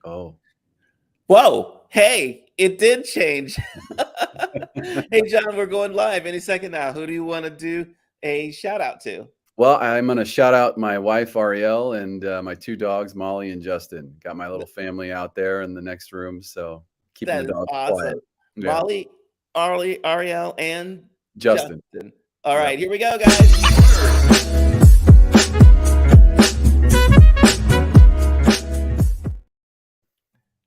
Oh. Whoa. Hey, it did change. Hey, John, we're going live any second now. Who do you want to do a shout out to? Well, I'm going to shout out my wife, Auriell, and my 2 dogs, Molly and Justin. Got my little family out there in the next room, so keeping the That is dogs quiet. awesome. Yeah. Molly, Auriell, and Justin. All Yep. right, here we go, guys.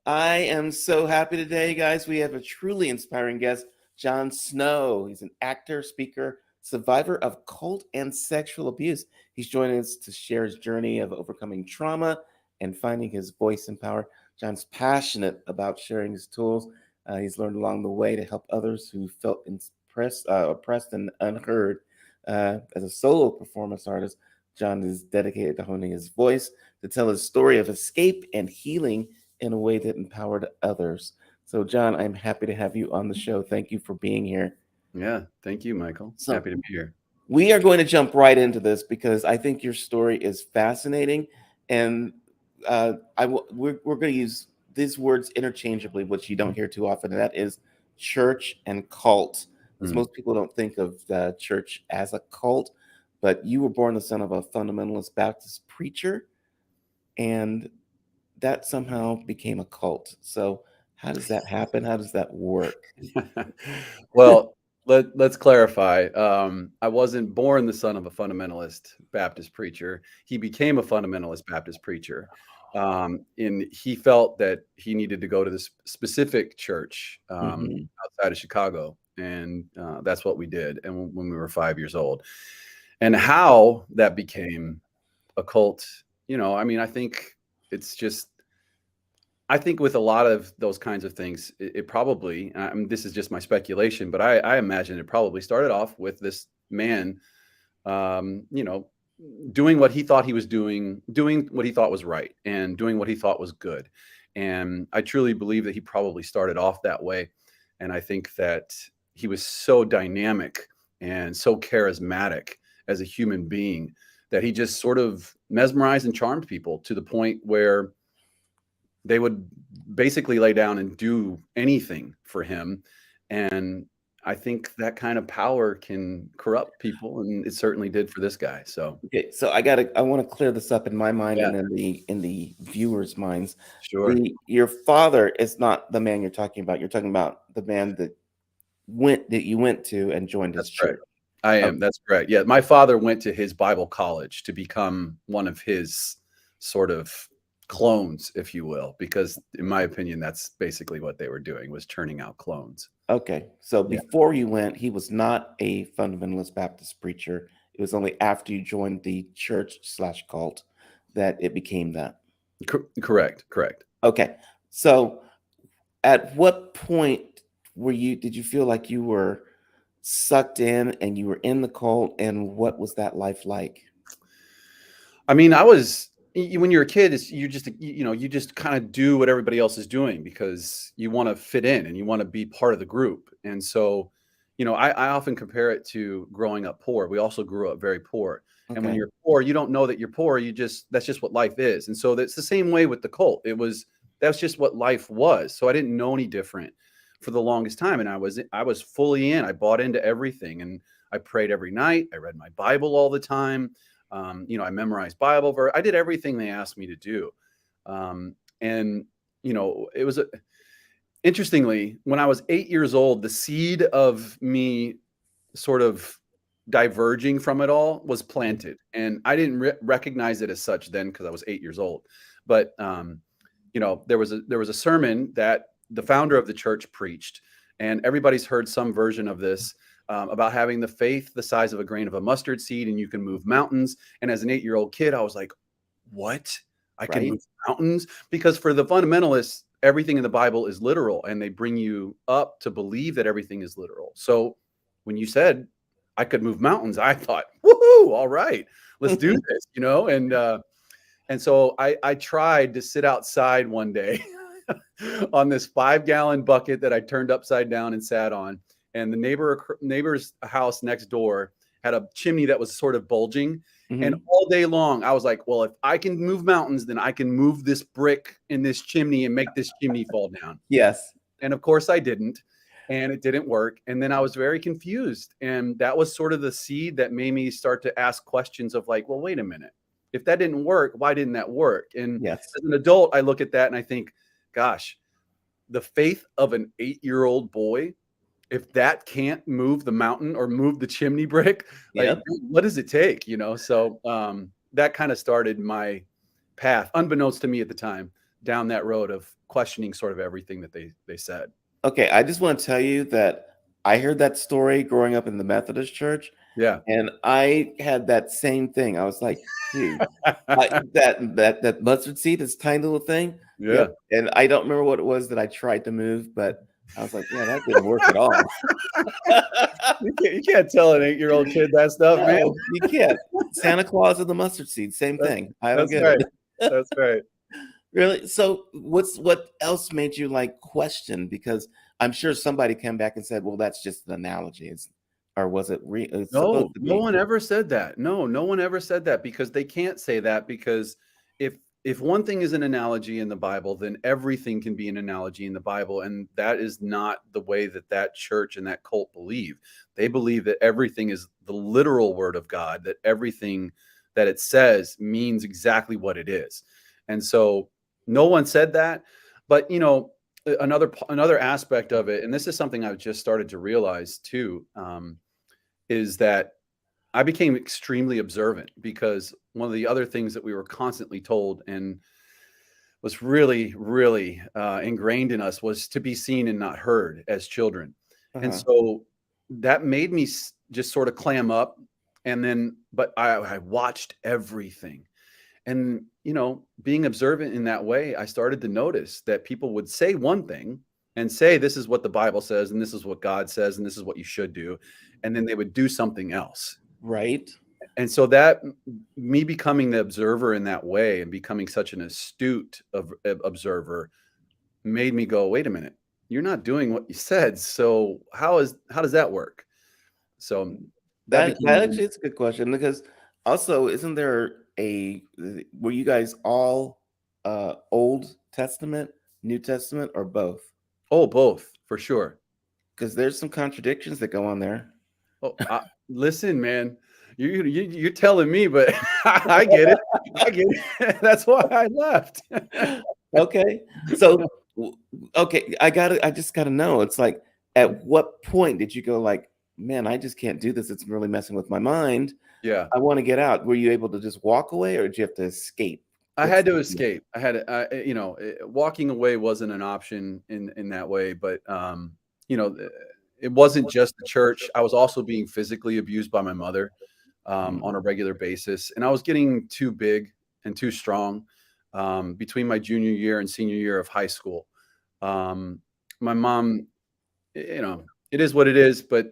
I am so happy today, guys. We have a truly inspiring guest, Jon Snow. He's an actor, speaker, survivor of cult and sexual abuse. He's joining us to share his journey of overcoming trauma and finding his voice and power. John's passionate about sharing his tools. He's learned along the way to help others who felt oppressed and unheard. As a solo performance artist, Jon is dedicated to honing his voice to tell his story of escape and healing in a way that empowered others. So, Jon, I'm happy to have you on the show. Thank you for being here. Yeah. Thank you, Michael. So, happy to be here. We are going to jump right into this because I think your story is fascinating, and we're going to use these words interchangeably, which you don't hear too often, and that is church and cult. Because most people don't think of the church as a cult, but you were born the son of a fundamentalist Baptist preacher, and that somehow became a cult. So how does that happen? How does that work? Well, let's clarify. I wasn't born the son of a fundamentalist Baptist preacher. He became a fundamentalist Baptist preacher. And he felt that he needed to go to this specific church outside of Chicago. And that's what we did. And when we were 5 years old, and how that became a cult, I mean, I think it's just, I think with a lot of those kinds of things, it probably, I mean, this is just my speculation, but I imagine it probably started off with this man, doing what he thought he was doing what he thought was right, and doing what he thought was good. And I truly believe that he probably started off that way. And I think that he was so dynamic and so charismatic as a human being that he just sort of mesmerized and charmed people to the point where they would basically lay down and do anything for him. And I think that kind of power can corrupt people, and it certainly did for this guy. So okay, so I want to clear this up in my mind and in the viewers' minds. Sure. Your father is not the man you're talking about. You're talking about the man that you went to and joined his church. I am. Okay. That's correct. Yeah, my father went to his Bible college to become one of his sort of clones, if you will, because in my opinion, that's basically what they were doing, was churning out clones. Okay. So before you went, he was not a fundamentalist Baptist preacher. It was only after you joined the church/cult that it became that. Correct. Okay. So at what point did you feel like you were sucked in and you were in the cult, and what was that life like? I mean, when you're a kid, you just kind of do what everybody else is doing because you want to fit in and you want to be part of the group. And so, I often compare it to growing up poor. We also grew up very poor. Okay. And when you're poor, you don't know that you're poor. That's just what life is. And so that's the same way with the cult. That's just what life was. So I didn't know any different for the longest time. And I was fully in. I bought into everything, and I prayed every night. I read my Bible all the time. I memorized Bible verse. I did everything they asked me to do. It was interestingly, when I was 8 years old, the seed of me sort of diverging from it all was planted, and I didn't recognize it as such then because I was 8 years old. But there was a sermon that the founder of the church preached, and everybody's heard some version of this. About having the faith the size of a grain of a mustard seed, and you can move mountains. And as an 8-year-old kid, I was like, what? I can move mountains? Because for the fundamentalists, everything in the Bible is literal, and they bring you up to believe that everything is literal. So when you said I could move mountains, I thought, woohoo, all right, let's do this, And so I tried to sit outside one day on this 5-gallon bucket that I turned upside down and sat on. And the neighbor's house next door had a chimney that was sort of bulging. And Mhm. all day long, I was like, well, if I can move mountains, then I can move this brick in this chimney and make this chimney fall down. Yes. And of course I didn't, and it didn't work. And then I was very confused. And that was sort of the seed that made me start to ask questions of like, well, wait a minute. If that didn't work, why didn't that work? And Yes. as an adult, I look at that and I think, gosh, the faith of an 8-year-old boy, if that can't move the mountain or move the chimney brick, like Yep. what does it take? So that kind of started my path, unbeknownst to me at the time, down that road of questioning sort of everything that they said. Okay, I just want to tell you that I heard that story growing up in the Methodist church, Yeah. and I had that same thing. I was like, dude, that mustard seed, this tiny little thing. Yeah. Yep. And I don't remember what it was that I tried to move, but I was like, yeah, that didn't work at all. You can't tell an 8-year-old kid that stuff, man. No, you can't. Santa Claus and the mustard seed, same That's thing. I don't that's get right. it. That's right. Really? So what else made you like question? Because I'm sure somebody came back and said, well, that's just an analogy. Or was it it's supposed No, to no be? one ever said that. No one ever said that because they can't say that because if one thing is an analogy in the Bible, then everything can be an analogy in the Bible, and that is not the way that church and that cult believe. They believe that everything is the literal word of God, that everything that it says means exactly what it is. And so no one said that, but another aspect of it, and this is something I've just started to realize too, is that I became extremely observant because one of the other things that we were constantly told and was really, really ingrained in us was to be seen and not heard as children. And Uh-huh. so that made me just sort of clam up. And then, but I watched everything. And, being observant in that way, I started to notice that people would say one thing and say, this is what the Bible says, and this is what God says, and this is what you should do. And then they would do something else. Right. And so that me becoming the observer in that way and becoming such an astute observer made me go, wait a minute, you're not doing what you said. So how does that work? So that That became actually is a good question because also isn't there were you guys all Old Testament, New Testament, or both? both for sure. Because there's some contradictions that go on there. Oh, listen, man, you're telling me, but I get it. I get it. That's why I left. Okay. So okay, I just gotta know. It's like at what point did you go like, man, I just can't do this. It's really messing with my mind. Yeah. I want to get out. Were you able to just walk away or did you have to escape? I What's had to the deal? escape. I had to, walking away wasn't an option in that way, but you know, th- it wasn't just the church. I was also being physically abused by my mother Mm, on a regular basis, and I was getting too big and too strong between my junior year and senior year of high school. My mom, it is what it is, but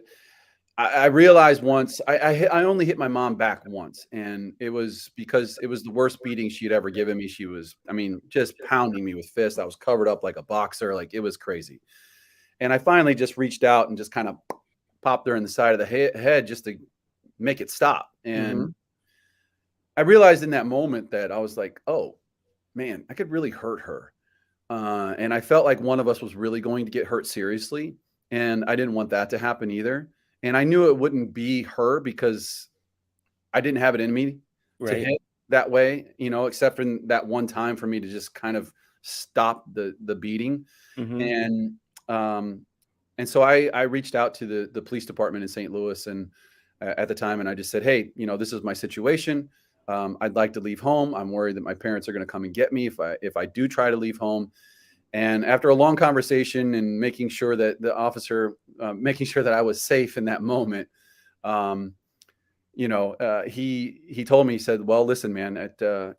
I realized once I only hit my mom back once, and it was because it was the worst beating she had ever given me. She was, I mean, just pounding me with fists. I was covered up like a boxer, like it was crazy. And I finally just reached out and just kind of popped her in the side of the head just to make it stop. mhm. And I realized in that moment that I was like, oh man, I could really hurt her. And I felt like one of us was really going to get hurt seriously. And I didn't want that to happen either. And I knew it wouldn't be her because I didn't have it in me to Right. hit that way, except for that one time for me to just kind of stop the beating. Mhm. And and so I reached out to the police department in St. Louis and at the time, and I just said, hey, this is my situation. I'd like to leave home. I'm worried that my parents are going to come and get me if I do try to leave home. And after a long conversation and making sure that the officer, making sure that I was safe in that moment, um, he told me, he said, well, listen, man,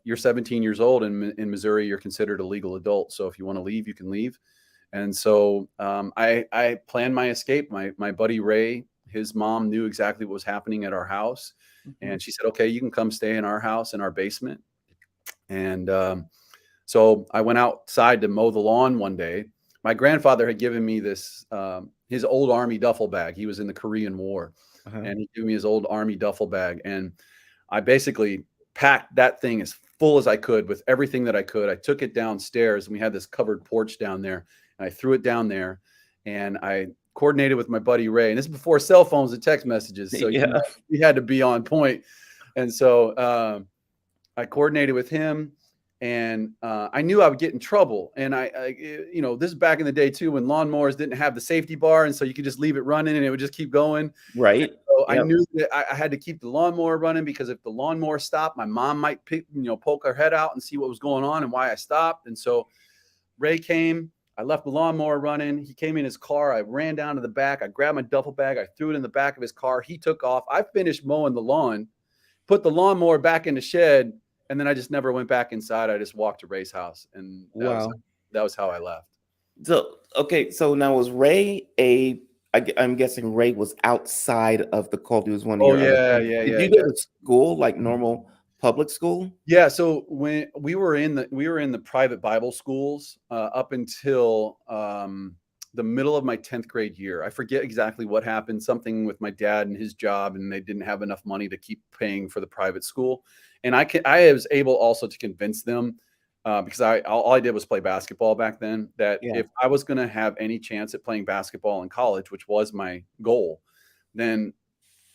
you're 17 years old in Missouri, you're considered a legal adult. So if you want to leave, you can leave. And so I planned my escape. My buddy Ray, his mom knew exactly what was happening at our house. Mhm. And she said, okay, you can come stay in our house in our basement. And so I went outside to mow the lawn one day. My grandfather had given me this, his old army duffel bag. He was in the Korean War, Uh-huh. and he gave me his old army duffel bag. And I basically packed that thing as full as I could with everything that I could. I took it downstairs, and we had this covered porch down there, and I threw it down there, and I coordinated with my buddy Ray. And this is before cell phones and text messages, so Yeah. you had to be on point. And so I coordinated with him, and I knew I would get in trouble. And this is back in the day too, when lawnmowers didn't have the safety bar, and so you could just leave it running and it would just keep going. Right. So I Yep. knew that I had to keep the lawnmower running, because if the lawnmower stopped, my mom might poke her head out and see what was going on and why I stopped. And so Ray came. I left the lawnmower running. He came in his car. I ran down to the back. I grabbed my duffel bag. I threw it in the back of his car. He took off. I finished mowing the lawn, put the lawnmower back in the shed, and then I just never went back inside. I just walked to Ray's house, and that was how I left. So, okay. So now, was Ray I'm guessing Ray was outside of the cult. He was one of your other friends. Did you go to school, like normal public school? Yeah. So when we were in the private Bible schools up until the middle of my 10th grade year. I forget exactly what happened, something with my dad and his job, and they didn't have enough money to keep paying for the private school. And I was able also to convince them, because all I did was play basketball back then, that if I was going to have any chance at playing basketball in college, which was my goal, then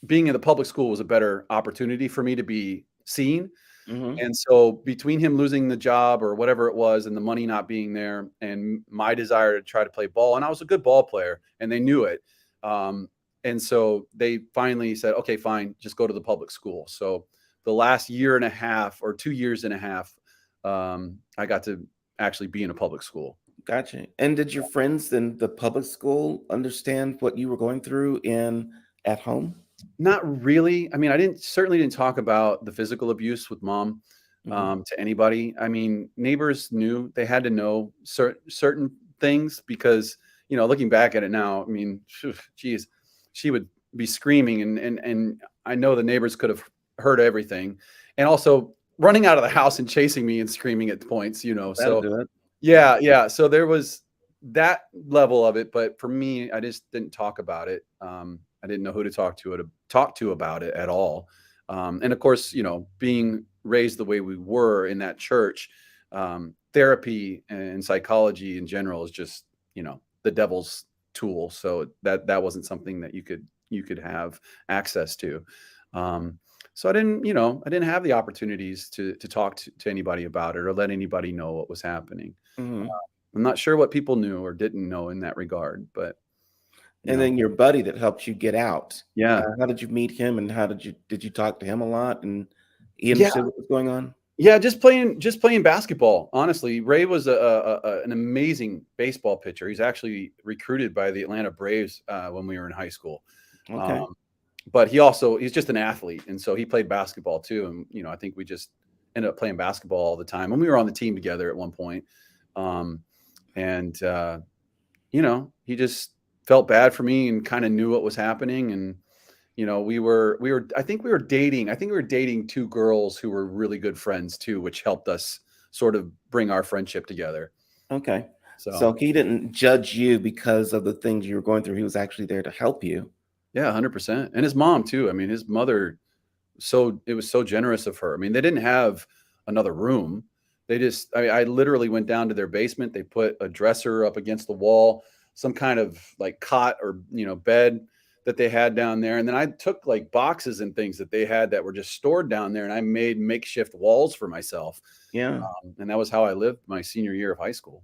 being in the public school was a better opportunity for me to be seen. Mm-hmm. And so between him losing the job or whatever it was, and the money not being there, and my desire to try to play ball, and I was a good ball player, and they knew it. And so they finally said, okay, fine, just go to the public school. So the last year and a half, or 2 years and a half, I got to actually be in a public school. Gotcha. And did your friends in the public school understand what you were going through at home? Not really. I mean, certainly didn't talk about the physical abuse with mom to anybody. I mean, neighbors knew. They had to know certain things, because, looking back at it now, I mean, geez, she would be screaming, and I know the neighbors could have heard everything, and also running out of the house and chasing me and screaming at points, so yeah. So there was that level of it, but for me, I just didn't talk about it. I didn't know who to talk to about it at all. And of course, being raised the way we were in that church, therapy and psychology in general is just, the devil's tool. So that wasn't something that you could have access to. So I didn't have the opportunities to talk to anybody about it, or let anybody know what was happening. Mm-hmm. I'm not sure what people knew or didn't know in that regard, but. And then your buddy that helped you get out. Yeah. How did you meet him, and did you talk to him a lot, and he understood what was going on? Yeah, just playing basketball. Honestly, Ray was an amazing baseball pitcher. He's actually recruited by the Atlanta Braves when we were in high school. Okay. But he's just an athlete, and so he played basketball too. And I think we just ended up playing basketball all the time, and we were on the team together at one point. He just felt bad for me and kind of knew what was happening. And I think we were dating two girls who were really good friends too, which helped us sort of bring our friendship together. Okay. So he didn't judge you because of the things you were going through. He was actually there to help you. Yeah, 100%. And his mom too. I mean, his mother, it was so generous of her. I mean, they didn't have another room. I literally went down to their basement. They put a dresser up against the wall, some kind of like cot or, bed that they had down there. And then I took like boxes and things that they had that were just stored down there, and I made makeshift walls for myself. Yeah. And that was how I lived my senior year of high school.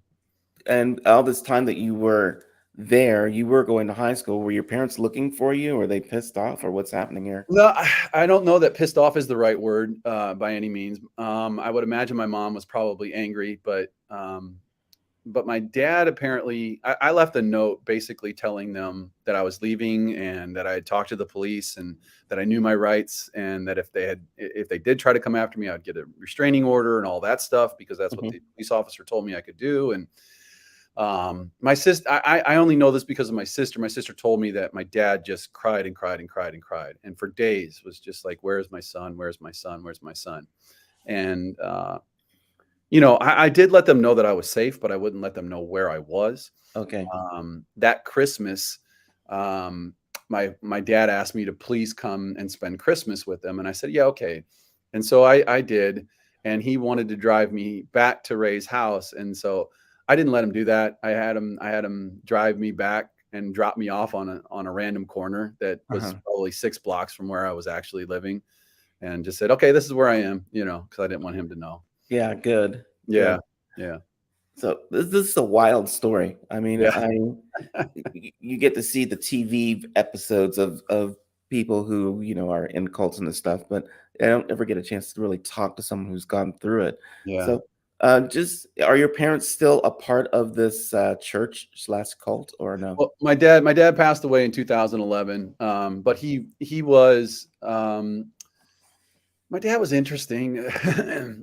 And all this time that you were there, you were going to high school. Were your parents looking for you? Or were they pissed off, or what's happening here? No, I don't know that pissed off is the right word by any means. I would imagine my mom was probably angry, but my dad apparently, I left a note basically telling them that I was leaving, and that I had talked to the police, and that I knew my rights, and that if they did try to come after me, I'd get a restraining order and all that stuff, because that's what the police officer told me I could do. And my sister, I only know this because of my sister. My sister told me that my dad just cried and cried and cried and cried, and for days was just like, "Where's my son? Where's my son? Where's my son?" And I did let them know that I was safe, but I wouldn't let them know where I was. Okay. That Christmas, my dad asked me to please come and spend Christmas with them, and I said, yeah, okay. And so I did, and he wanted to drive me back to Ray's house, and so I didn't let him do that. I had him drive me back and drop me off on a random corner that was Uh-huh. probably 6 blocks from where I was actually living, and just said, okay, this is where I am, because I didn't want him to know. Yeah, good. Yeah, Good. yeah, So this is a wild story. I mean, yeah, you get to see the TV episodes of people who, are in cults and this stuff, but I don't ever get a chance to really talk to someone who's gone through it. yeah. So, just are your parents still a part of this church slash cult or no? Well, my dad passed away in 2011, but he was my dad was interesting.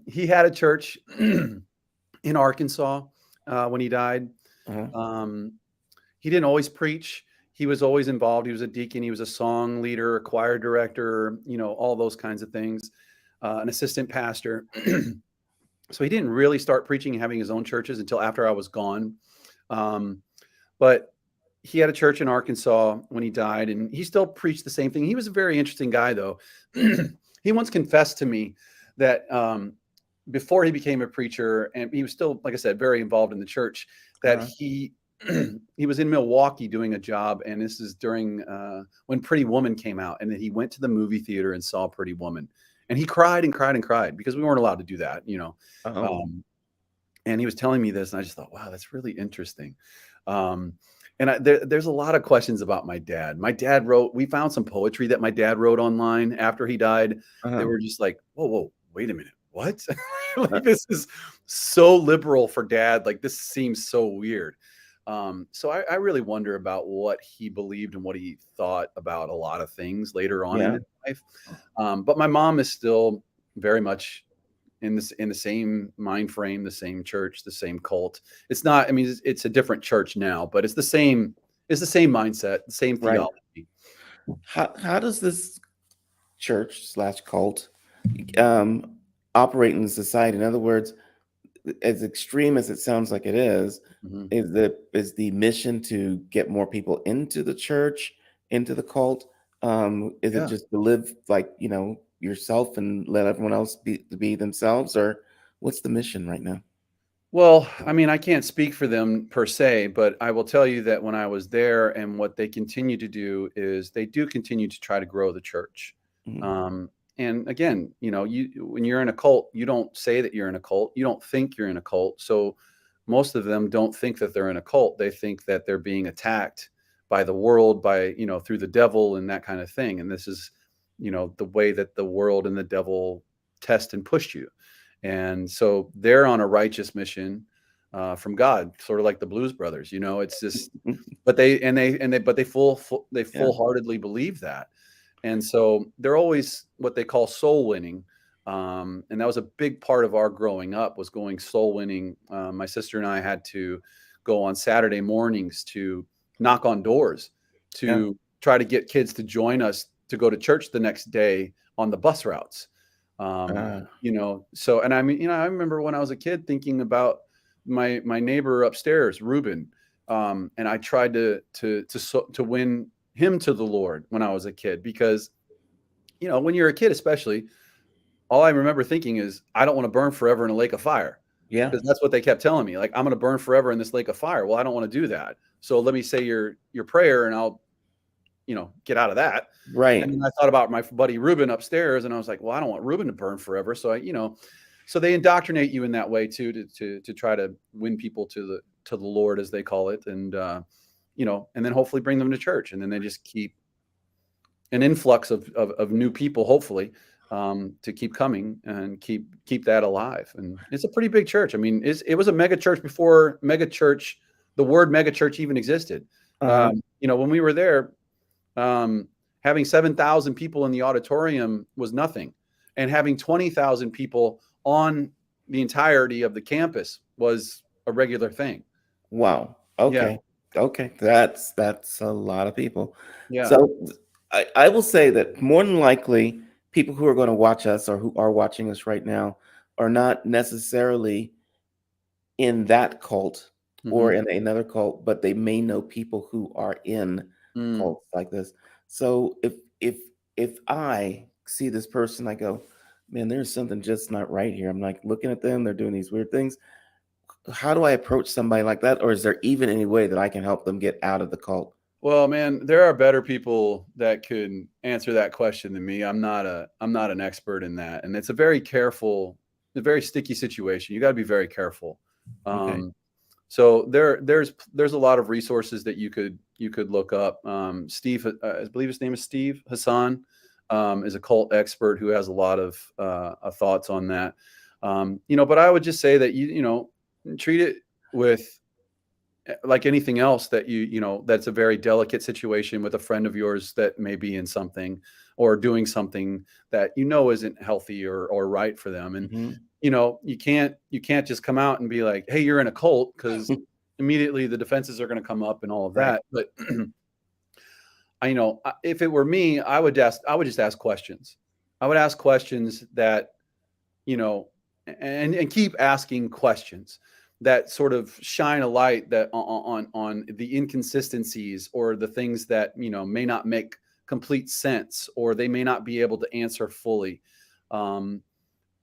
He had a church in Arkansas when he died. Uh-huh. Um, he didn't always preach. He was always involved. He was a deacon. He was a song leader, a choir director. All those kinds of things. An assistant pastor. So he didn't really start preaching and having his own churches until after I was gone. Um, but he had a church in Arkansas when he died, and he still preached the same thing. He was a very interesting guy, though. He once confessed to me that before he became a preacher, and he was still, like I said, very involved in the church, that Uh-huh. he he was in Milwaukee doing a job, and this is during when Pretty Woman came out, and then he went to the movie theater and saw Pretty Woman, and he cried and cried and cried because we weren't allowed to do that. Oh, Um, and he was telling me this, and I just thought, wow, that's really interesting. Um, and there's a lot of questions about my dad. We found some poetry that my dad wrote online after he died. They uh-huh. were just like, whoa, wait a minute. What? Like, this is so liberal for dad. Like, this seems so weird. So I really wonder about what he believed and what he thought about a lot of things later on in Yeah. his life. But my mom is still very much in the same mind frame, the same church, the same cult. It's not, I mean, it's a different church now, but it's the same mindset, the same Right. theology. How does this church slash cult um, operate in society? In other words, as extreme as it sounds like it Mhm. is the mission to get more people into the church, into the cult? Is it Yeah. just to live like yourself and let everyone else be themselves, or what's the mission right now? Well, I mean, I can't speak for them per se, but I will tell you that when I was there, and what they continue to do is they do continue to try to grow the church. Mhm. Um, and again, when you're in a cult, you don't say that you're in a cult. You don't think you're in a cult. So most of them don't think that they're in a cult. They think that they're being attacked by the world, through the devil and that kind of thing. And this is, the way that the world and the devil test and push you. And so they're on a righteous mission from God, sort of like the Blues Brothers. It's just, but they Yeah. full heartedly believe that, and so they're always what they call soul winning, and that was a big part of our growing up, was going soul winning. My sister and I had to go on Saturday mornings to knock on doors Yeah. to try to get kids to join us to go to church the next day on the bus routes. Uh, So, and I mean, I remember when I was a kid thinking about my neighbor upstairs, Ruben, and I tried to win him to the Lord when I was a kid, because when you're a kid, especially, all I remember thinking is, I don't want to burn forever in a lake of fire, yeah. because that's what they kept telling me. Like, I'm going to burn forever in this lake of fire. Well, I don't want to do that. So let me say your prayer, and I'll get out of that. And Right. then I thought about my buddy Ruben upstairs, and I was like, well, I don't want Ruben to burn forever. So they indoctrinate you in that way too, to try to win people to the Lord, as they call it, and then hopefully bring them to church, and then they just keep an influx of new people, hopefully, to keep coming and keep that alive. And it's a pretty big church. I mean, it was a mega church before mega church, the word mega church even existed. Uh, When we were there, um, having 7,000 people in the auditorium was nothing, and having 20,000 people on the entirety of the campus was a regular thing. wow. Yeah, Okay. Okay. That's a lot of people. yeah, So I will say that more than likely, people who are going to watch us or who are watching us right now are not necessarily in that cult or hmm in another cult, but they may know people who are in mm, cults like this. So if I see this person, I go, man, there's something just not right here. I'm like looking at them, they're doing these weird things. How do I approach somebody like that? Or is there even any way that I can help them get out of the cult? Well, man, there are better people that could answer that question than me. I'm not an expert in that. And it's a very sticky situation. You got to be very careful. Okay. So there's a lot of resources that you could look up. Steve, I believe his name is Steve Hassan, is a cult expert who has a lot of thoughts on that. But I would just say that treat it with like anything else that that's a very delicate situation with a friend of yours that may be in something or doing something that isn't healthy or right for them. And Hmm. you can't just come out and be like, hey, you're in a cult, because immediately the defenses are going to come up and all of Right. that. But if it were me, I would just ask questions. I would ask questions that, you know, and keep asking questions that sort of shine a light that on the inconsistencies or the things that may not make complete sense, or they may not be able to answer fully. Um,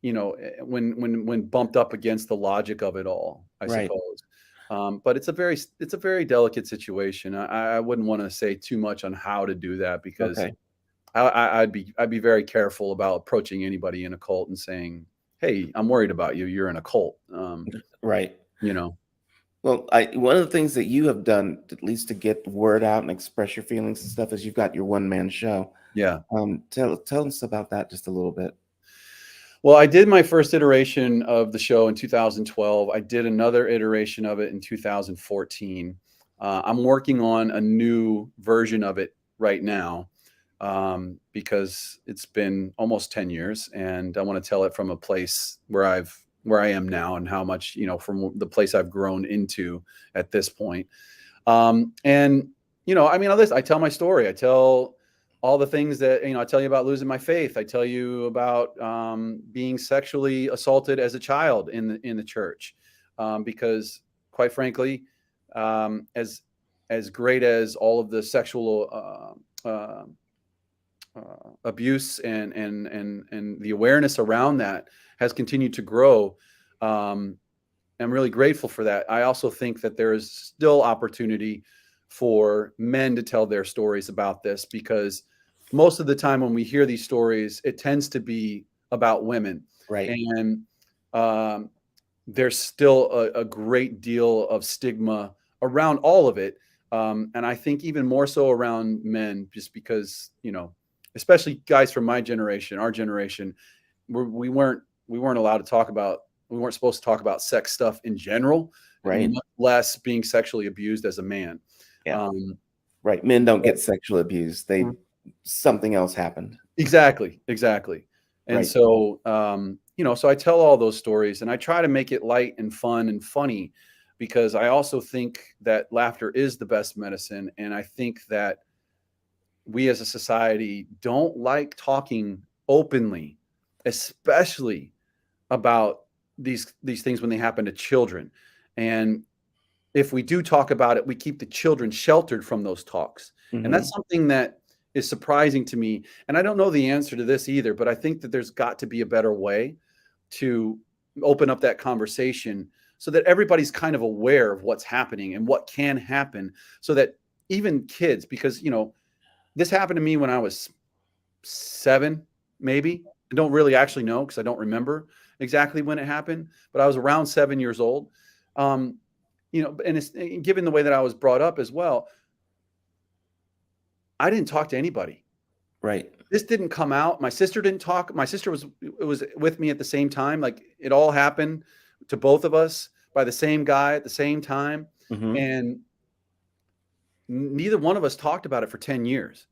when bumped up against the logic of it all, I Right. suppose. But it's a very delicate situation. I wouldn't want to say too much on how to do that, because Okay. I'd be very careful about approaching anybody in a cult and saying, "Hey, I'm worried about you. You're in a cult." Right. You know, Well, one of the things that you have done, at least to get the word out and express your feelings and stuff, is you've got your one man show. yeah. Tell us about that just a little bit. Well, I did my first iteration of the show in 2012. I did another iteration of it in 2014. I'm working on a new version of it right now, because it's been almost 10 years, and I want to tell it from a place where I am now, and how much, from the place I've grown into at this point. And I mean, I tell my story. I tell all the things that, I tell you about losing my faith. I tell you about being sexually assaulted as a child in the church, because, quite frankly, as great as all of the sexual abuse and the awareness around that has continued to grow. I'm really grateful for that. I also think that there is still opportunity for men to tell their stories about this, because most of the time when we hear these stories, it tends to be about women. Right. And um, there's still a great deal of stigma around all of it. And I think even more so around men, just because, especially guys from my generation, our generation, we weren't allowed to talk about, we weren't supposed to talk about sex stuff in general, Right. much less being sexually abused as a man. Yeah. Um, Right. Men don't but- get sexual abuse. Something else happened. exactly. And Right. so, so I tell all those stories, and I try to make it light and fun and funny, because I also think that laughter is the best medicine. And I think that we as a society don't like talking openly, especially about these things when they happen to children. And if we do talk about it, we keep the children sheltered from those talks. And Hmm. that's something that is surprising to me. And I don't know the answer to this either, but I think that there's got to be a better way to open up that conversation, so that everybody's kind of aware of what's happening and what can happen, so that even kids, because, this happened to me when I was 7, maybe. I don't really actually know, because I don't remember exactly when it happened, but I was around 7 years old. Um, and it's given the way that I was brought up as well, I didn't talk to anybody. Right. This didn't come out. My sister didn't talk. My sister was with me at the same time. Like, it all happened to both of us by the same guy at the same time. Hmm. And neither one of us talked about it for 10 years.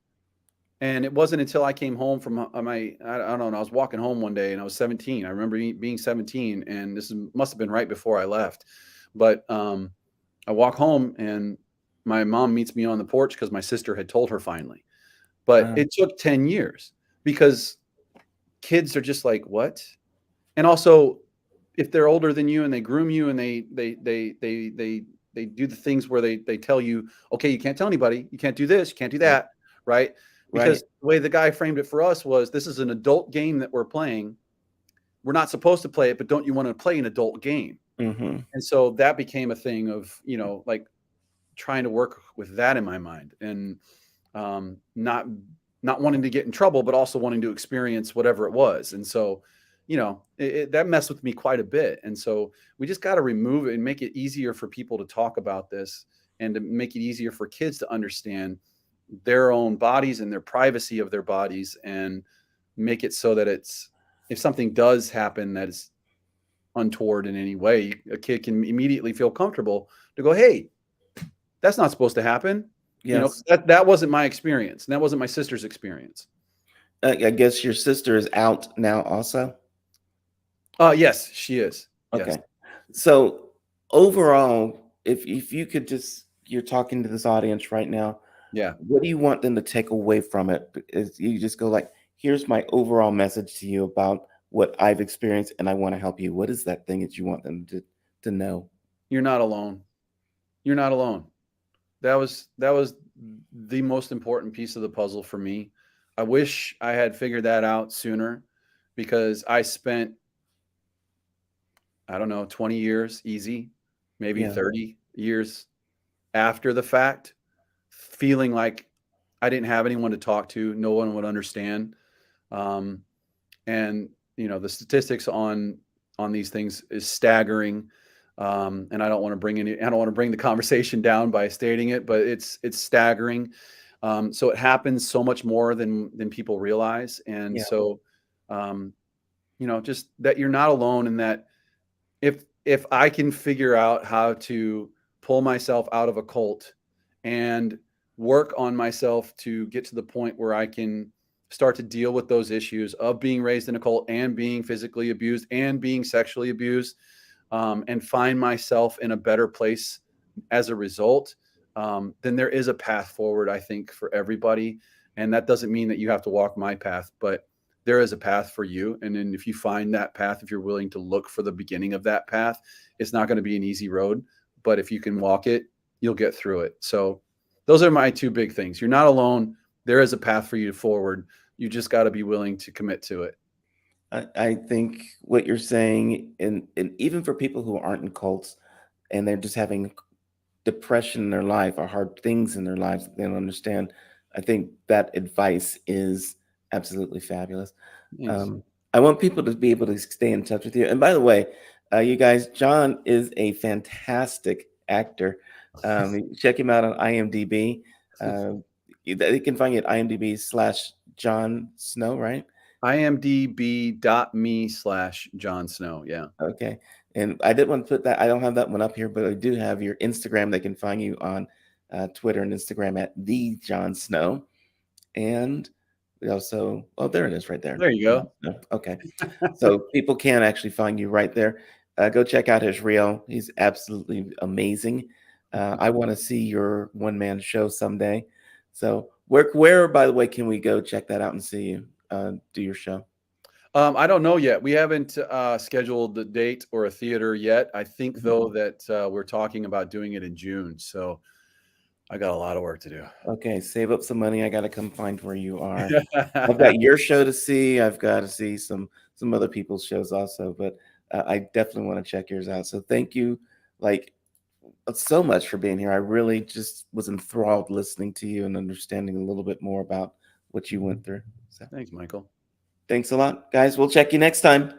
And it wasn't until I came home from I don't know, I was walking home one day and I was 17. I remember being 17, and must have been right before I left. But I walk home and my mom meets me on the porch, because my sister had told her finally. But it took 10 years, because kids are just like, what? And also, if they're older than you and they groom you and they do the things where they tell you, okay, you can't tell anybody, you can't do this, you can't do that, right? because the way the guy framed it for us was, this is an adult game that we're playing. We're not supposed to play it, but don't you want to play an adult game? Mm-hmm. And so that became a thing of, like trying to work with that in my mind, and not wanting to get in trouble, but also wanting to experience whatever it was. And so, that messed with me quite a bit. And so we just got to remove it and make it easier for people to talk about this, and to make it easier for kids to understand their own bodies and their privacy of their bodies, and make it so that if something does happen that is untoward in any way, a kid can immediately feel comfortable to go, hey, that's not supposed to happen. Yes. That wasn't my experience, and that wasn't my sister's experience. I guess your sister is out now also? Yes, she is. Okay. Yes. So overall, if you could just, you're talking to this audience right now. Yeah. What do you want them to take away from it? Is you just go like, here's my overall message to you about what I've experienced, and I want to help you. What is that thing that you want them to know? You're not alone. You're not alone. That was the most important piece of the puzzle for me. I wish I had figured that out sooner, because I spent, I don't know, 20 years easy, maybe 30 years after the fact, feeling like I didn't have anyone to talk to. No one would understand. And the statistics on these things is staggering. And I don't want to bring the conversation down by stating it, but it's staggering. So it happens so much more than people realize. And so, just that you're not alone, and that if I can figure out how to pull myself out of a cult and work on myself to get to the point where I can start to deal with those issues of being raised in a cult and being physically abused and being sexually abused, and find myself in a better place as a result, then there is a path forward, I think, for everybody. And that doesn't mean that you have to walk my path, but there is a path for you. And then if you find that path, if you're willing to look for the beginning of that path, it's not going to be an easy road, but if you can walk it, you'll get through it. So those are my two big things. You're not alone. There is a path for you forward. You just got to be willing to commit to it. I think what you're saying, and even for people who aren't in cults and they're just having depression in their life or hard things in their lives that they don't understand, I think that advice is absolutely fabulous. I want people to be able to stay in touch with you. And by the way, you guys, Jon is a fantastic actor. Check him out on IMDb. They can find you at IMDb/Jon Snow, right? IMDb.me/Jon Snow. Yeah. Okay. And I did want to put that. I don't have that one up here, but I do have your Instagram. They can find you on Twitter and Instagram at the Jon Snow. And we also, oh, there it is right there. There you go. Okay. So people can actually find you right there. Go check out his reel. He's absolutely amazing. I want to see your one-man show someday. So where, by the way, can we go check that out and see you do your show? I don't know yet. We haven't scheduled the date or a theater yet. I think, though, that we're talking about doing it in June. So I got a lot of work to do. Okay, save up some money. I got to come find where you are. I've got your show to see. I've got to see some other people's shows also, but I definitely want to check yours out. So thank you, so much for being here. I really just was enthralled listening to you and understanding a little bit more about what you went through. So thanks, Michael. Thanks a lot, guys. We'll check you next time.